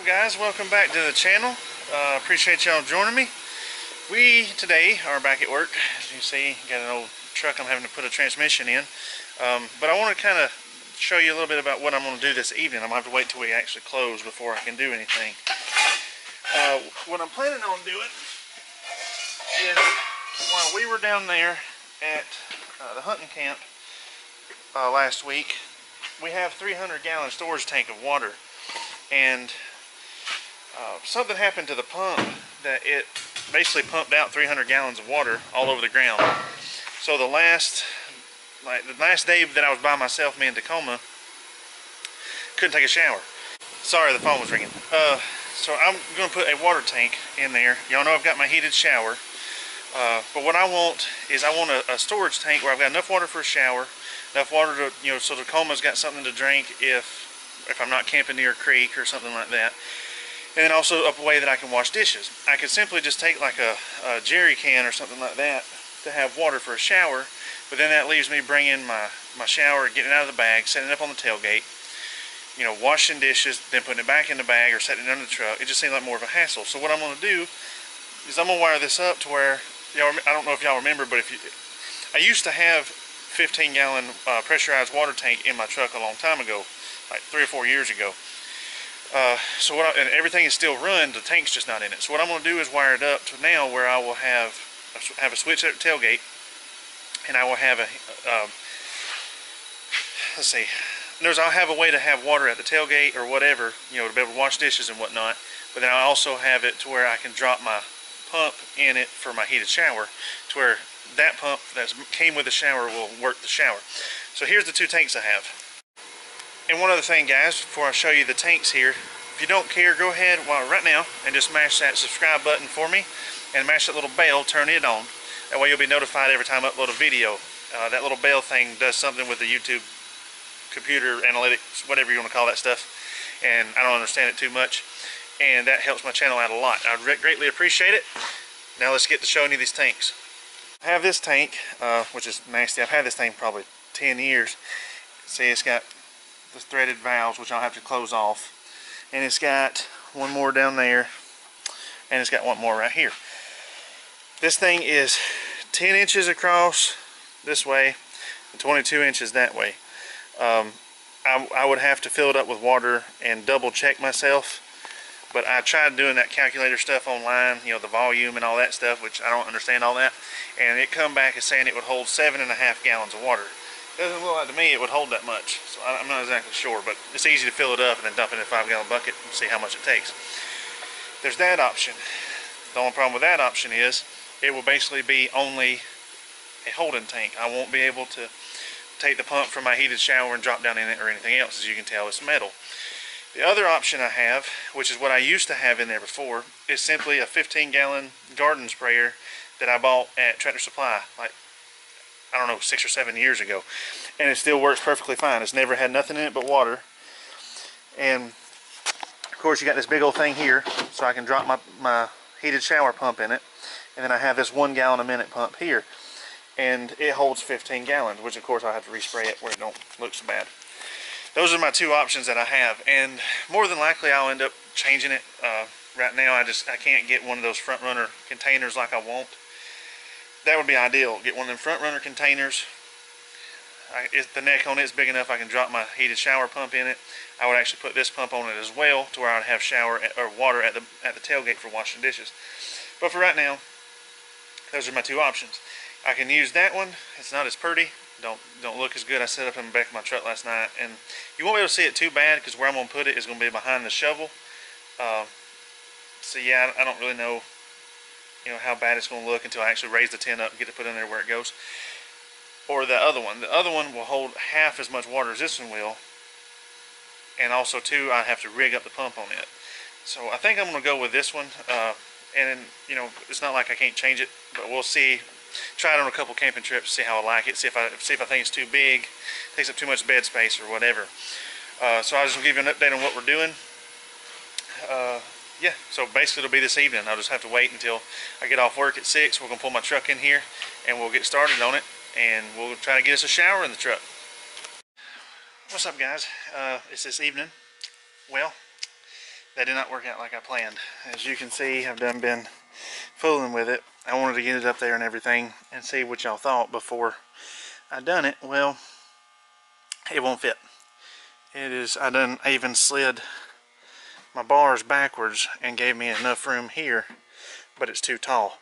Guys, welcome back to the channel. Appreciate y'all joining me. We today are back at work. As you see, got an old truck I'm having to put a transmission in. But I want to kind of show you a little bit about what I'm going to do this evening. I'm going to have to wait till we actually close before I can do anything. What I'm planning on doing is, while we were down there at the hunting camp last week, we have 300-gallon storage tank of water, and something happened to the pump that it basically pumped out 300 gallons of water all over the ground. So the last day that I was by myself, me in Tacoma, couldn't take a shower. Sorry, the phone was ringing. So I'm going to put a water tank in there. Y'all know I've got my heated shower. But what I want is a storage tank where I've got enough water for a shower, enough water to, so Tacoma's got something to drink if I'm not camping near a creek or something like that. And then also a way that I can wash dishes. I could simply just take like a jerry can or something like that to have water for a shower, but then that leaves me bringing my shower, getting it out of the bag, setting it up on the tailgate, washing dishes, then putting it back in the bag or setting it under the truck. It just seems like more of a hassle. So what I'm going to do is I'm going to wire this up to where, I don't know if y'all remember, but I used to have 15-gallon pressurized water tank in my truck a long time ago, like 3 or 4 years ago. And everything is still run, the tank's just not in it. So what I'm going to do is wire it up to now where I will have a switch at the tailgate, and I will have I'll have a way to have water at the tailgate or whatever, to be able to wash dishes and whatnot. But then I also have it to where I can drop my pump in it for my heated shower, to where that pump that came with the shower will work the shower. So here's the 2 tanks I have. And one other thing, guys, before I show you the tanks here, if you don't care, go ahead right now and just mash that subscribe button for me and mash that little bell, turn it on. That way you'll be notified every time I upload a video. That little bell thing does something with the YouTube computer analytics, whatever you want to call that stuff, and I don't understand it too much, and that helps my channel out a lot. I'd greatly appreciate it. Now let's get to showing you these tanks. I have this tank, which is nasty. I've had this thing probably 10 years. See, it's got the threaded valves, which I'll have to close off, and it's got one more down there, and it's got one more right here. This thing is 10 inches across this way and 22 inches that way. I would have to fill it up with water and double check myself, but I tried doing that calculator stuff online, the volume and all that stuff, which I don't understand all that, and it come back as saying it would hold 7.5 gallons of water. Doesn't look like to me it would hold that much, so I'm not exactly sure, but it's easy to fill it up and then dump it in a 5-gallon bucket and see how much it takes. There's that option. The only problem with that option is it will basically be only a holding tank. I won't be able to take the pump from my heated shower and drop down in it or anything else. As you can tell, it's metal. The other option I have, which is what I used to have in there before, is simply a 15-gallon garden sprayer that I bought at Tractor Supply, like, I don't know, 6 or 7 years ago, and it still works perfectly fine. It's never had nothing in it but water. And of course you got this big old thing here, so I can drop my heated shower pump in it, and then I have this 1 gallon a minute pump here, and it holds 15 gallons, which of course I'll have to respray it where it don't look so bad. Those are my 2 options that I have, and more than likely I'll end up changing it. Right now I can't get one of those front runner containers like I want. That would be ideal. Get one of them front runner containers. The neck on it is big enough I can drop my heated shower pump in it. I would actually put this pump on it as well, to where I'd have water at the tailgate for washing dishes. But for right now, those are my 2 options. I can use that one. It's not as pretty. Don't look as good. I set it up in the back of my truck last night, and you won't be able to see it too bad because where I'm going to put it is going to be behind the shovel. So yeah, I don't really know how bad it's going to look until I actually raise the tent up and get it put in there where it goes. Or the other one. The other one will hold half as much water as this one will, and also too, I have to rig up the pump on it. So I think I'm going to go with this one, and it's not like I can't change it, but we'll see. Try it on a couple camping trips, see how I like it, see if I think it's too big, takes up too much bed space or whatever. So I just will give you an update on what we're doing. Yeah, so basically it'll be this evening. I'll just have to wait until I get off work at 6. We're going to pull my truck in here and we'll get started on it, and we'll try to get us a shower in the truck. What's up, guys? It's this evening. Well, They did not work out like I planned. As you can see, I've been fooling with it. I wanted to get it up there and everything and see what y'all thought before I done it. Well, it won't fit. I even slid my bars backwards and gave me enough room here, but it's too tall.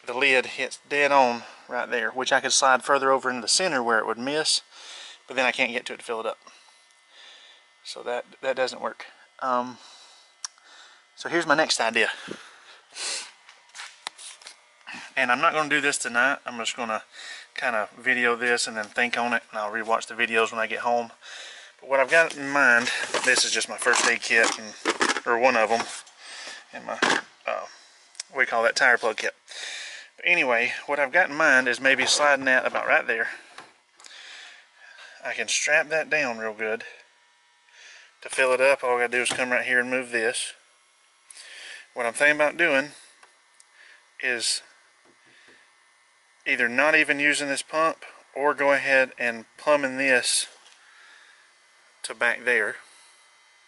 The lid hits dead on right there, which I could slide further over into the center where it would miss, but then I can't get to it to fill it up. So that doesn't work. So here's my next idea. And I'm not going to do this tonight. I'm just going to kind of video this and then think on it, and I'll rewatch the videos when I get home. But what I've got in mind, this is just my first aid kit, or one of them, and my, what we call that, tire plug kit. But anyway, what I've got in mind is maybe sliding that about right there. I can strap that down real good. To fill it up, all I gotta do is come right here and move this. What I'm thinking about doing is either not even using this pump or go ahead and plumbing this to back there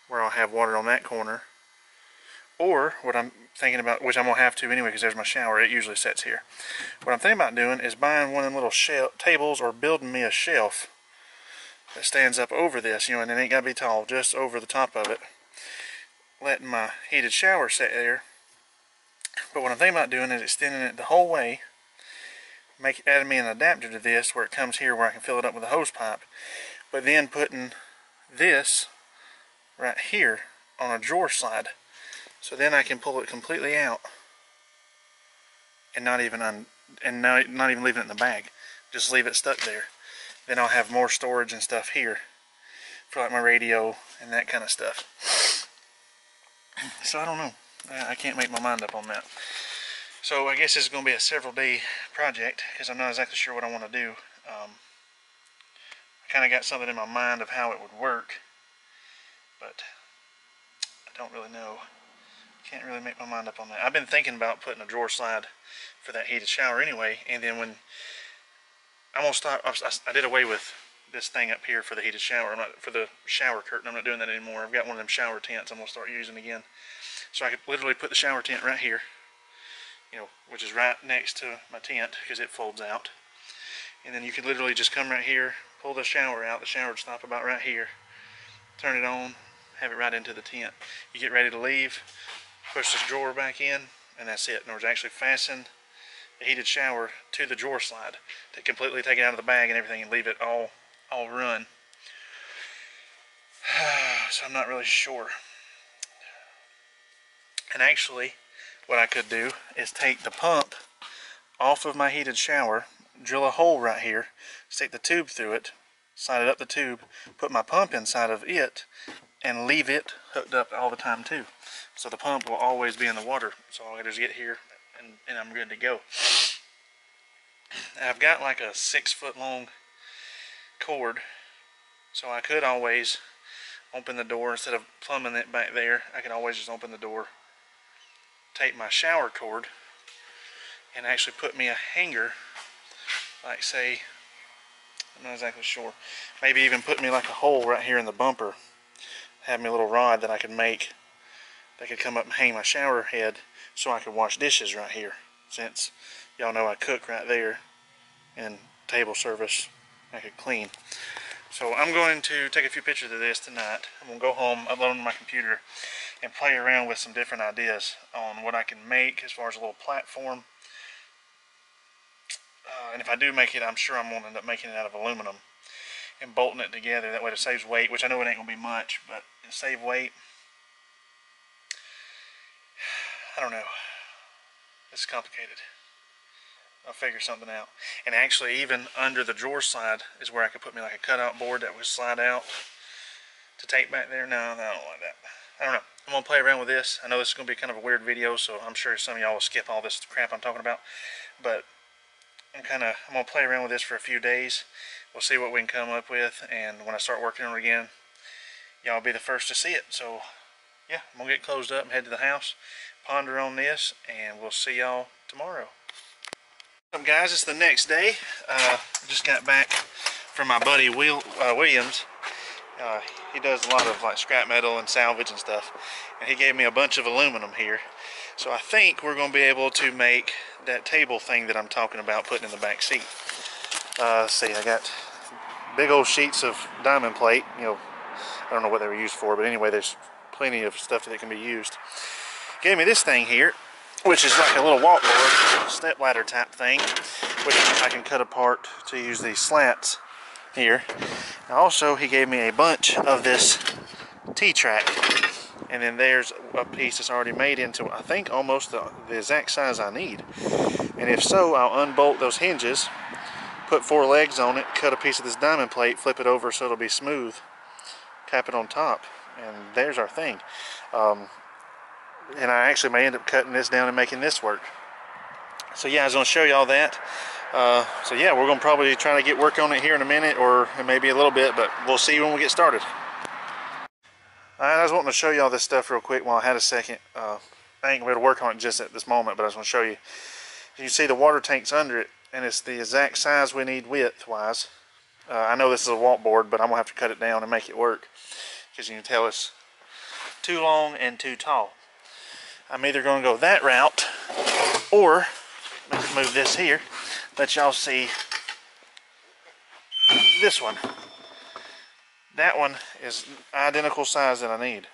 where I'll have water on that corner. Or what I'm thinking about, which I'm going to have to anyway because there's my shower, it usually sits here. What I'm thinking about doing is buying one of them little tables or building me a shelf that stands up over this, and it ain't got to be tall, just over the top of it. Letting my heated shower sit there. But what I'm thinking about doing is extending it the whole way, adding me an adapter to this where it comes here where I can fill it up with a hose pipe, but then putting this right here on a drawer slide. So then I can pull it completely out and not even leaving it in the bag. Just leave it stuck there. Then I'll have more storage and stuff here for like my radio and that kind of stuff. So I don't know. I can't make my mind up on that. So I guess this is going to be a several day project because I'm not exactly sure what I want to do. I kind of got something in my mind of how it would work, but I don't really know. Can't really make my mind up on that. I've been thinking about putting a drawer slide for that heated shower anyway, and then when I'm gonna start, I did away with this thing up here for the heated shower. For the shower curtain. I'm not doing that anymore. I've got one of them shower tents I'm gonna start using again. So I could literally put the shower tent right here, which is right next to my tent because it folds out. And then you can literally just come right here, pull the shower out. The shower would stop about right here. Turn it on, have it right into the tent. You get ready to leave, push this drawer back in, and that's it. In order to actually fasten the heated shower to the drawer slide to completely take it out of the bag and everything and leave it all run. So I'm not really sure. And actually, what I could do is take the pump off of my heated shower, drill a hole right here, stick the tube through it, slide it up the tube, put my pump inside of it, and leave it hooked up all the time too. So the pump will always be in the water. So all I gotta do is get here and I'm good to go. I've got like a 6-foot long cord, so I could always open the door instead of plumbing it back there. I could always just open the door, take my shower cord, and actually put me a hanger, like say, I'm not exactly sure, maybe even put me like a hole right here in the bumper, have me a little rod that I could make that could come up and hang my shower head so I could wash dishes right here, since y'all know I cook right there and table service I could clean. So I'm going to take a few pictures of this tonight. I'm going to go home, upload them to my computer, and play around with some different ideas on what I can make as far as a little platform. And if I do make it, I'm sure I'm going to end up making it out of aluminum and bolting it together. That way it saves weight, which I know it ain't going to be much, but it'll save weight. I don't know. It's complicated. I'll figure something out. And actually, even under the drawer slide is where I could put me like a cutout board that would slide out to take back there. No, I don't like that. I don't know. I'm going to play around with this. I know this is going to be kind of a weird video, so I'm sure some of y'all will skip all this crap I'm talking about. But I'm going to play around with this for a few days. We'll see what we can come up with, and when I start working on it again, y'all will be the first to see it. So yeah, I'm going to get closed up and head to the house, ponder on this, and we'll see y'all tomorrow. What's up, guys? It's the next day. I just got back from my buddy Williams, He does a lot of like scrap metal and salvage and stuff, and he gave me a bunch of aluminum here. So I think we're going to be able to make that table thing that I'm talking about putting in the back seat. Let's see, I got big old sheets of diamond plate. You know, I don't know what they were used for, but anyway, there's plenty of stuff that can be used. Gave me this thing here, which is like a little walkboard, step ladder type thing, which I can cut apart to use these slats here. And also, he gave me a bunch of this T-track, and then there's a piece that's already made into, I think, almost the exact size I need. And if so, I'll unbolt those hinges, put 4 legs on it, cut a piece of this diamond plate, flip it over so it'll be smooth, cap it on top, and there's our thing. And I actually may end up cutting this down and making this work. So yeah, I was going to show you all that. So yeah, we're going to probably try to get work on it here in a minute, or maybe a little bit, but we'll see when we get started. Alright, I was wanting to show you all this stuff real quick while I had a second. I ain't going to be able to work on it just at this moment, but I was going to show you. You can see the water tank's under it, and it's the exact size we need width-wise. I know this is a walkboard, but I'm going to have to cut it down and make it work, because you can tell it's too long and too tall. I'm either going to go that route, or let's move this here, let y'all see this one. That one is identical size that I need.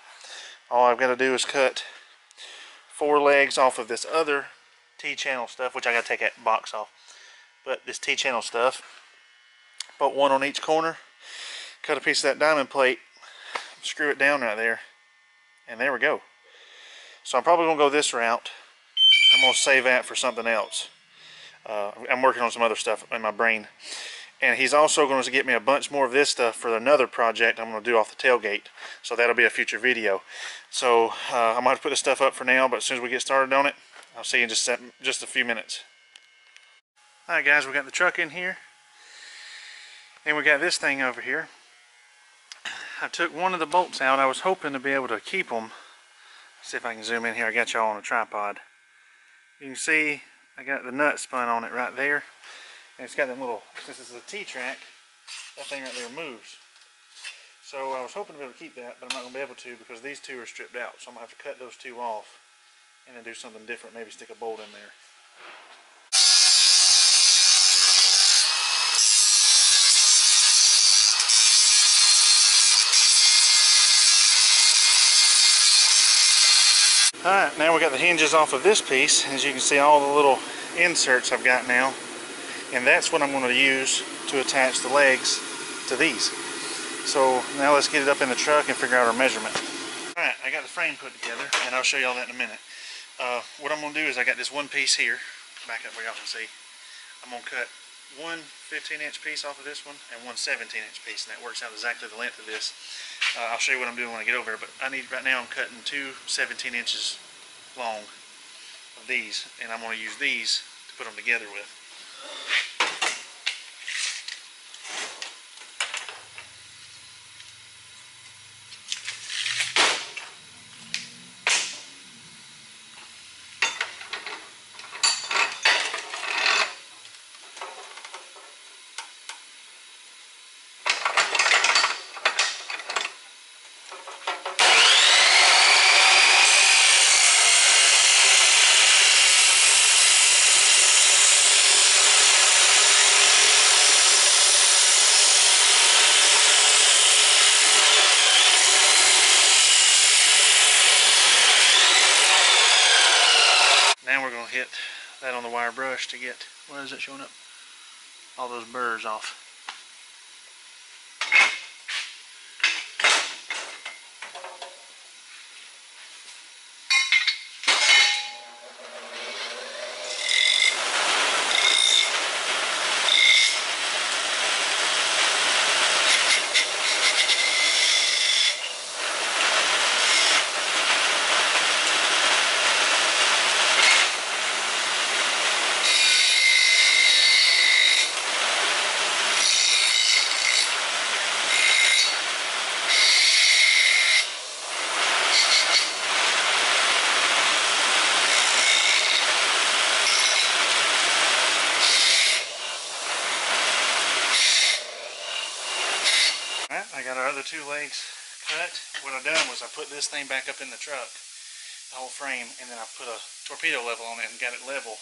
All I've got to do is cut 4 legs off of this other T-channel stuff, which I got to take that box off. But this T-channel stuff, put 1 on each corner, cut a piece of that diamond plate, screw it down right there, and there we go. So I'm probably going to go this route. I'm going to save that for something else. I'm working on some other stuff in my brain. And he's also going to get me a bunch more of this stuff for another project I'm going to do off the tailgate. So that'll be a future video. So I'm going to have to put this stuff up for now, but as soon as we get started on it, I'll see you in just a few minutes. Alright guys, we got the truck in here. And we got this thing over here. I took one of the bolts out. I was hoping to be able to keep them. See if I can zoom in here. I got y'all on a tripod. You can see I got the nut spun on it right there. And it's got that little, since this is a T-track, that thing right there moves. So I was hoping to be able to keep that, but I'm not going to be able to because these 2 are stripped out. So I'm going to have to cut those 2 off and then do something different, maybe stick a bolt in there. Alright, now we got the hinges off of this piece. As you can see, all the little inserts I've got now. And that's what I'm going to use to attach the legs to these. So now let's get it up in the truck and figure out our measurement. Alright, I got the frame put together, and I'll show you all that in a minute. What I'm going to do is I got this one piece here, back up where y'all can see. I'm going to cut one 15-inch piece off of this one and one 17-inch piece, and that works out exactly the length of this. I'll show you what I'm doing when I get over there, but right now I'm cutting 2 17 inches long of these, and I'm going to use these to put them together with. Now we're going to hit that on the wire brush to get, what is it showing up? All those burrs off. got our other two legs cut. What I done was I put this thing back up in the truck, the whole frame, and then I put a torpedo level on it and got it level,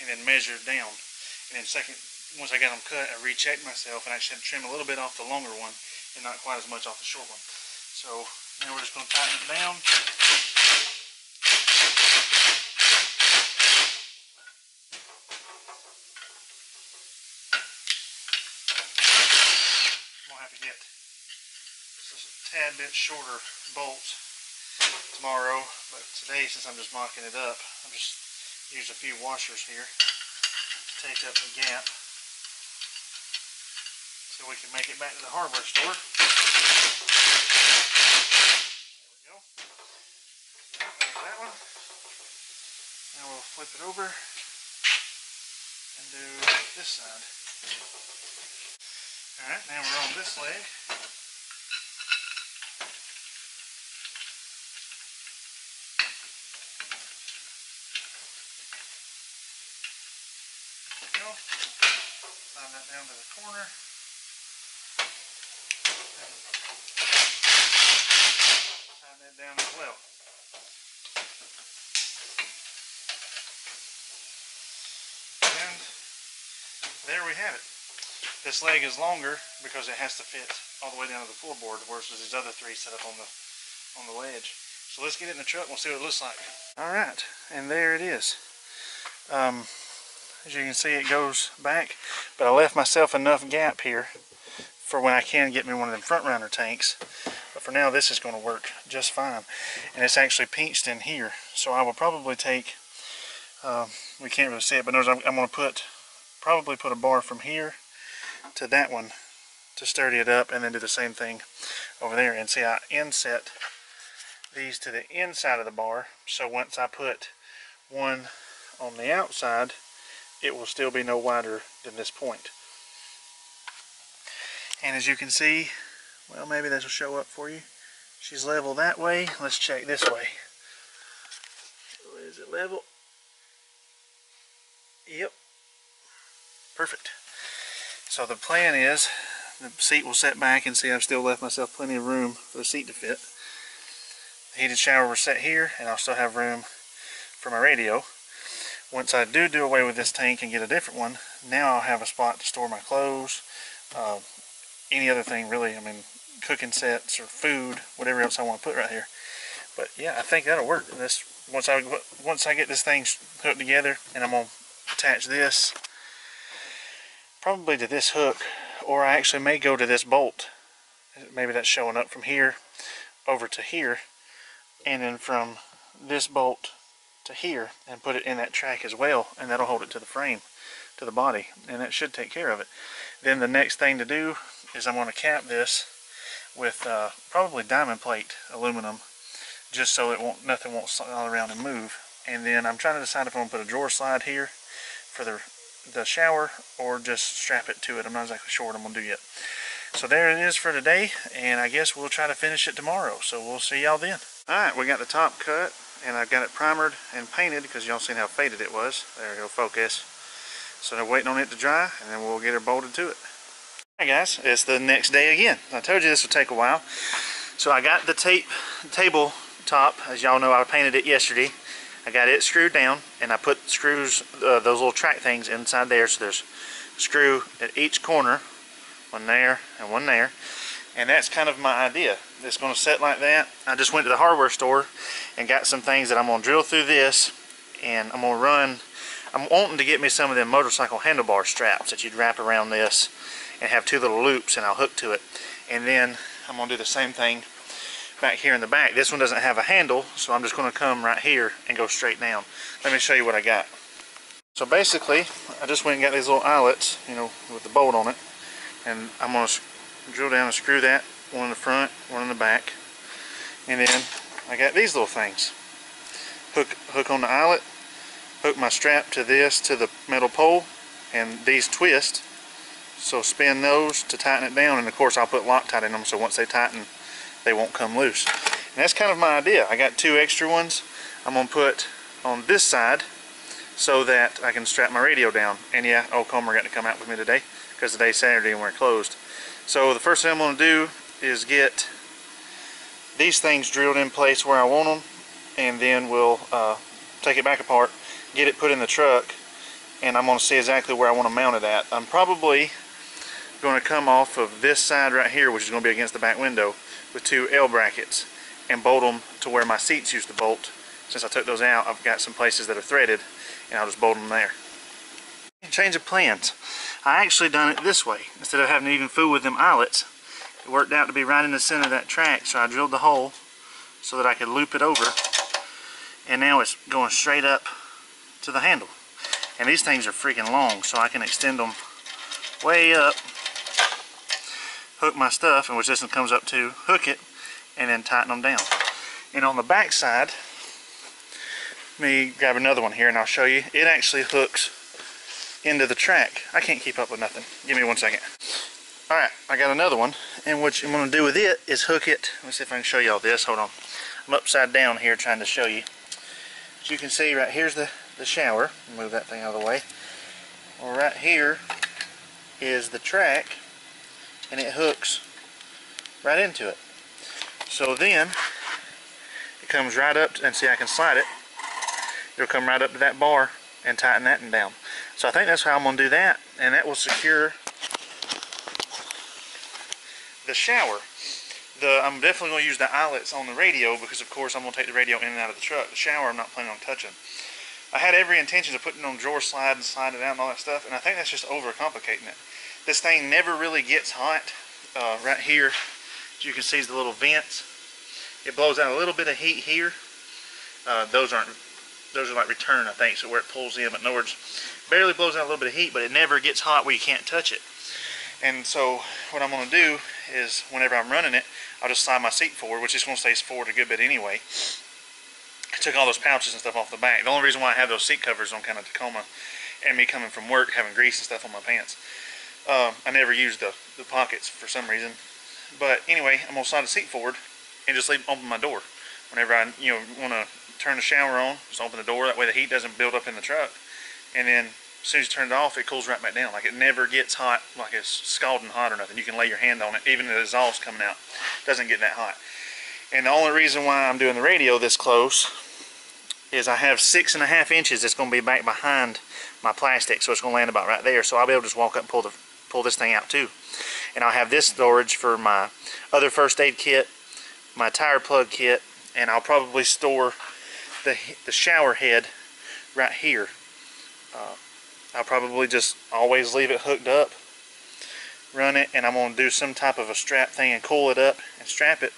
and then measured down. And then once I got them cut, I rechecked myself and actually had to trim a little bit off the longer one and not quite as much off the short one. So now we're just going to tighten it down. I'm going to have to get just a tad bit shorter bolts tomorrow, but today, since I'm just mocking it up, I'll just use a few washers here to take up the gap so we can make it back to the hardware store. There we go. There's that one. Now we'll flip it over and do this side. Alright, now we're on this leg. Slide that down to the corner. And tighten that down as well. And there we have it. This leg is longer because it has to fit all the way down to the floorboard versus these other three set up on the ledge. So let's get it in the truck and we'll see what it looks like. Alright, and there it is. As you can see, it goes back, but I left myself enough gap here for when I can get me one of them front runner tanks. But for now, this is going to work just fine. And it's actually pinched in here. So I will probably take, we can't really see it, but notice I'm going to probably put a bar from here to that one to sturdy it up, and then do the same thing over there. And see, I inset these to the inside of the bar, so once I put one on the outside, it will still be no wider than this point. And as you can see, well, maybe this will show up for you. She's level that way. Let's check this way. Is it level? Yep. Perfect. So the plan is, the seat will set back, and see I've still left myself plenty of room for the seat to fit. The heated shower will set here, and I'll still have room for my radio. Once I do away with this tank and get a different one, now I'll have a spot to store my clothes, any other thing really, I mean, cooking sets or food, whatever else I want to put right here. But yeah, I think that'll work. This once I get this thing hooked together, and I'm going to attach this probably to this hook, or I actually may go to this bolt. Maybe that's showing up from here over to here, and then from this bolt to here, and put it in that track as well, and that'll hold it to the frame, to the body, and that should take care of it. Then the next thing to do is I'm going to cap this with probably diamond plate aluminum, just so nothing won't slide around and move. And then I'm trying to decide if I'm going to put a drawer slide here for the shower, or just strap it to it. I'm not exactly sure what I'm going to do yet. So there it is for today, and I guess we'll try to finish it tomorrow, so we'll see y'all then. Alright, we got the top cut, and I've got it primered and painted because y'all seen how faded it was. There, it'll focus. So they're waiting on it to dry, and then we'll get her bolted to it. Alright guys, it's the next day again. I told you this would take a while. So I got the table top, as y'all know I painted it yesterday. I got it screwed down, and I put screws, those little track things inside there, so there's a screw at each corner, one there and one there. And that's kind of my idea. It's going to set like that. I just went to the hardware store and got some things that I'm going to drill through this, and I'm wanting to get me some of them motorcycle handlebar straps that you'd wrap around this and have two little loops, and I'll hook to it. And then I'm going to do the same thing back here in the back. This one doesn't have a handle, so I'm just going to come right here and go straight down. Let me show you what I got. So basically, I just went and got these little eyelets, you know, with the bolt on it, and I'm going to drill down and screw that, one in the front, one in the back. And then I got these little things. Hook on the eyelet, hook my strap to this, to the metal pole, and these twist. So spin those to tighten it down, and of course I'll put Loctite in them, so once they tighten, they won't come loose. And that's kind of my idea. I got two extra ones I'm going to put on this side so that I can strap my radio down. And yeah, OVERLAND got to come out with me today because today's Saturday and we're closed. So the first thing I'm going to do is get these things drilled in place where I want them, and then we'll take it back apart, get it put in the truck, and I'm going to see exactly where I want to mount it at. I'm probably going to come off of this side right here, which is going to be against the back window, with 2 L brackets and bolt them to where my seats used to bolt. Since I took those out, I've got some places that are threaded, and I'll just bolt them there. Change of plans. I actually done it this way. Instead of having to even fool with them eyelets, it worked out to be right in the center of that track, so I drilled the hole so that I could loop it over, and now it's going straight up to the handle. And these things are freaking long, so I can extend them way up, hook my stuff, and which this one comes up to, hook it, and then tighten them down. And on the back side, let me grab another one here and I'll show you. It actually hooks into the track. I can't keep up with nothing. Give me 1 second. Alright, I got another one, and what I'm going to do with it is hook it. Let's see if I can show you all this. Hold on. I'm upside down here trying to show you. As you can see, right here's the shower. Move that thing out of the way. Well, right here is the track, and it hooks right into it. So then it comes right up, and see, I can slide it. It'll come right up to that bar and tighten that one down. So I think that's how I'm going to do that, and that will secure the shower. I'm definitely going to use the eyelets on the radio, because of course I'm going to take the radio in and out of the truck. The shower I'm not planning on touching. I had every intention of putting it on drawer slide and slide it out and all that stuff, and I think that's just overcomplicating it. This thing never really gets hot. Right here, as you can see, is the little vents. It blows out a little bit of heat here. Those are like return, I think, so where it pulls in. But in other words, barely blows out a little bit of heat, but it never gets hot where you can't touch it. And so what I'm going to do is, whenever I'm running it, I'll just slide my seat forward, which is going to stay forward a good bit anyway. I took all those pouches and stuff off the back. The only reason why I have those seat covers on kind of Tacoma, and me coming from work having grease and stuff on my pants, I never used the pockets for some reason. But anyway, I'm going to slide the seat forward and just open my door. Whenever I want to turn the shower on, just open the door. That way the heat doesn't build up in the truck. And then as soon as you turn it off, it cools right back down. Like, it never gets hot, like it's scalding hot or nothing. You can lay your hand on it, even if the exhaust's coming out. It doesn't get that hot. And the only reason why I'm doing the radio this close is I have 6.5 inches that's going to be back behind my plastic, so it's going to land about right there. So I'll be able to just walk up and pull this thing out too. And I'll have this storage for my other first aid kit, my tire plug kit, and I'll probably store the shower head right here. I'll probably just always leave it hooked up, run it, and I'm going to do some type of a strap thing and coil it up and strap it.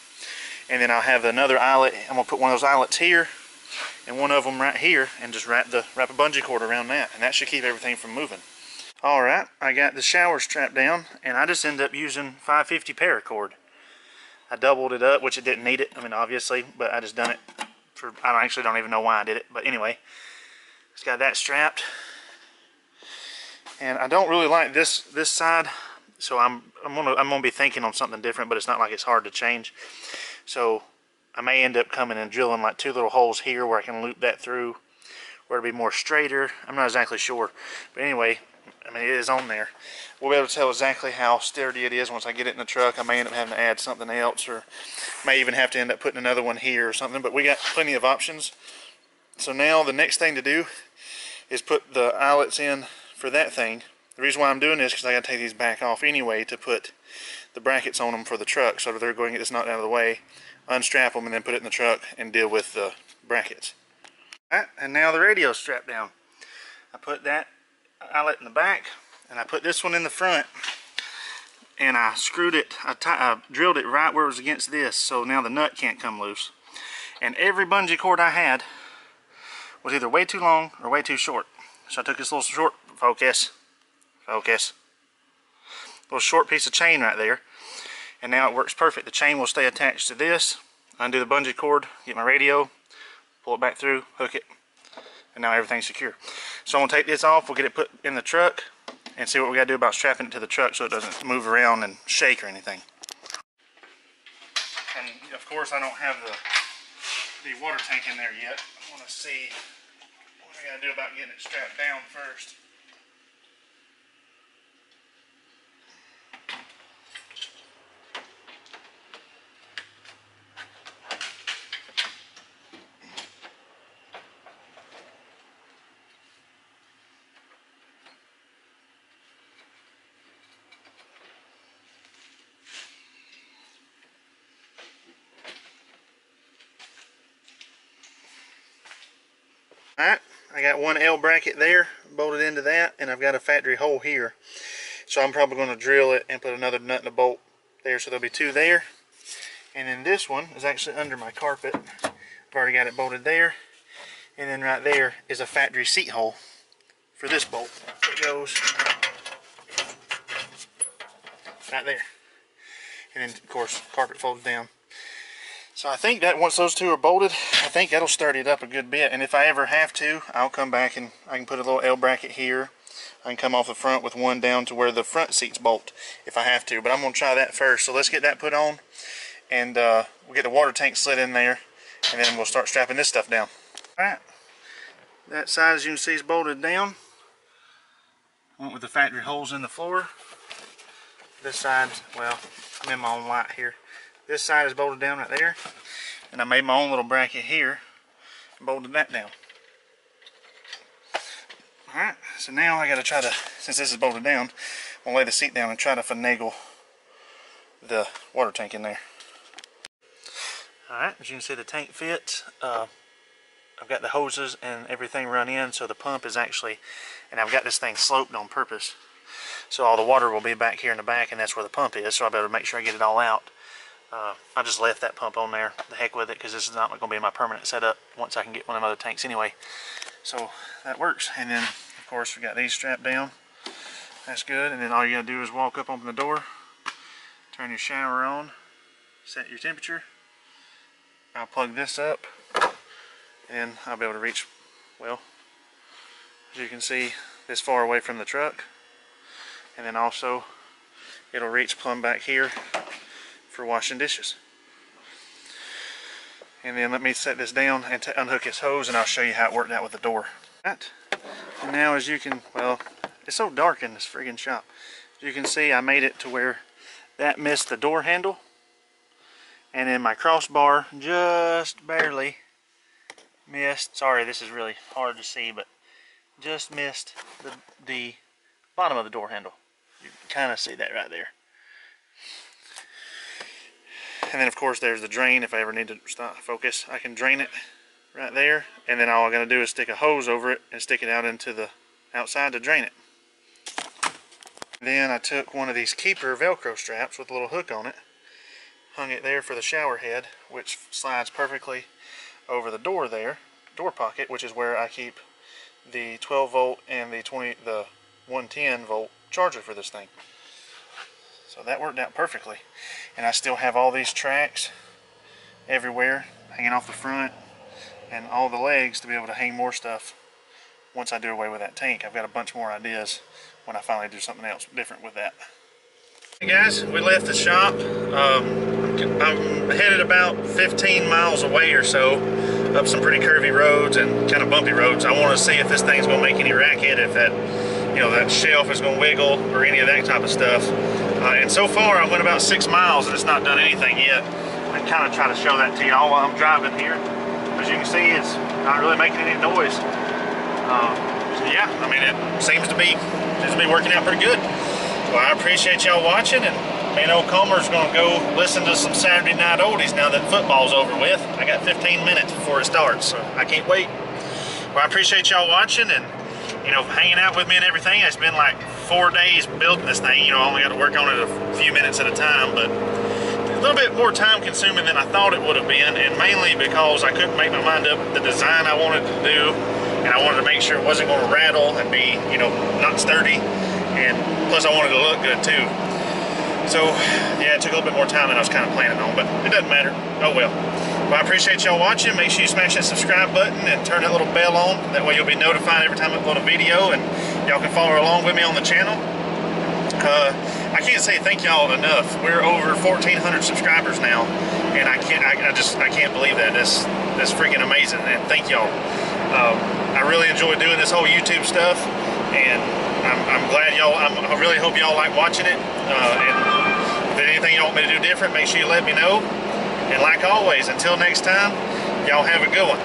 And then I'll have another eyelet. I'm going to put one of those eyelets here and one of them right here, and just wrap a bungee cord around that, and that should keep everything from moving. Alright, I got the shower strapped down, and I just ended up using 550 paracord. I doubled it up, which it didn't need it, I mean, obviously, but I just done it for, I actually don't even know why I did it, but anyway, it's got that strapped. And I don't really like this side, so I'm gonna be thinking on something different, but it's not like it's hard to change. So I may end up coming and drilling like 2 little holes here where I can loop that through, where it'll be more straighter. I'm not exactly sure, but anyway, I mean, it is on there. We'll be able to tell exactly how sturdy it is once I get it in the truck. I may end up having to add something else, or may even have to end up putting another one here or something, but we got plenty of options. So now the next thing to do is put the eyelets in for that thing. The reason why I'm doing this is because I got to take these back off anyway to put the brackets on them for the truck. So they're going to get this knocked out of the way, unstrap them, and then put it in the truck and deal with the brackets. Alright, and now the radio's strapped down. I put that eyelet in the back, and I put this one in the front, and I screwed it, I drilled it right where it was against this, so now the nut can't come loose. And every bungee cord I had was either way too long or way too short. So I took this little short, focus, little short piece of chain right there, and now it works perfect. The chain will stay attached to this. Undo the bungee cord, get my radio, pull it back through, hook it, and now everything's secure. So I'm gonna take this off, we'll get it put in the truck, and see what we gotta do about strapping it to the truck so it doesn't move around and shake or anything. And of course I don't have the water tank in there yet. I wanna see what I gotta do about getting it strapped down first. Alright, I got one L bracket there bolted into that, and I've got a factory hole here. So I'm probably going to drill it and put another nut and a bolt there, so there'll be two there. And then this one is actually under my carpet. I've already got it bolted there. And then right there is a factory seat hole for this bolt. It goes right there. And then of course carpet folded down. So I think that once those two are bolted, I think that'll sturdy it up a good bit. And if I ever have to, I'll come back and I can put a little L bracket here. I can come off the front with one down to where the front seats bolt if I have to. But I'm going to try that first. So let's get that put on. And we'll get the water tank slid in there. And then we'll start strapping this stuff down. Alright. That side, as you can see, is bolted down. Went with the factory holes in the floor. This side, well, I'm in my own light here. This side is bolted down right there. And I made my own little bracket here and bolted that down. Alright, so now I got to try to, since this is bolted down, I'm going to lay the seat down and try to finagle the water tank in there. Alright, as you can see, the tank fits. I've got the hoses and everything run in, so the pump is actually, and I've got this thing sloped on purpose. So all the water will be back here in the back, and that's where the pump is, so I better make sure I get it all out. I just left that pump on there, the heck with it, because this is not going to be my permanent setup once I can get one of them other tanks anyway. So that works. And then, of course, we got these strapped down. That's good. And then all you got to do is walk up, open the door, turn your shower on, set your temperature. I'll plug this up, and I'll be able to reach, well, as you can see, this far away from the truck. And then also, it'll reach plumb back here for washing dishes. And then let me set this down and unhook its hose, and I'll show you how it worked out with the door. Right. And now, as you can, well, it's so dark in this friggin' shop. As you can see, I made it to where that missed the door handle, and then my crossbar just barely missed, sorry this is really hard to see, but just missed the bottom of the door handle. You can kind of see that right there. And then of course there's the drain. If I ever need to stop focus, I can drain it right there, and then all I'm going to do is stick a hose over it and stick it out into the outside to drain it. Then I took one of these keeper Velcro straps with a little hook on it, hung it there for the shower head, which slides perfectly over the door there, door pocket, which is where I keep the 12 volt and the 110 volt charger for this thing. So that worked out perfectly. And I still have all these tracks everywhere hanging off the front and all the legs to be able to hang more stuff once I do away with that tank. I've got a bunch more ideas when I finally do something else different with that. Hey guys, we left the shop. I'm headed about 15 miles away or so up some pretty curvy roads and kind of bumpy roads. I want to see if this thing's going to make any racket, if that, you know, that shelf is going to wiggle or any of that type of stuff. And so far I went about 6 miles and it's not done anything yet. I kind of try to show that to you all while I'm driving here. As you can see, it's not really making any noise. So yeah, I mean, it seems to be working out pretty good. Well, I appreciate y'all watching, and me and old Comer's going to go listen to some Saturday night oldies now that football's over with. I got 15 minutes before it starts, so I can't wait. Well, I appreciate y'all watching and, you know, hanging out with me and everything. It's been like 4 days building this thing. You know, I only got to work on it a few minutes at a time, but a little bit more time consuming than I thought it would have been, and mainly because I couldn't make my mind up the design I wanted to do, and I wanted to make sure it wasn't going to rattle and be, you know, not sturdy, and plus I wanted to look good too. So yeah, it took a little bit more time than I was kind of planning on, but it doesn't matter. Oh well. Well, I appreciate y'all watching. Make sure you smash that subscribe button and turn that little bell on. That way you'll be notified every time I upload a video, and y'all can follow along with me on the channel. I can't say thank y'all enough. We're over 1,400 subscribers now, and I can't believe that. That's freaking amazing, and thank y'all. I really enjoy doing this whole YouTube stuff, and I'm glad y'all. I really hope y'all like watching it. And if there's anything you want me to do different, make sure you let me know. And like always, until next time, y'all have a good one.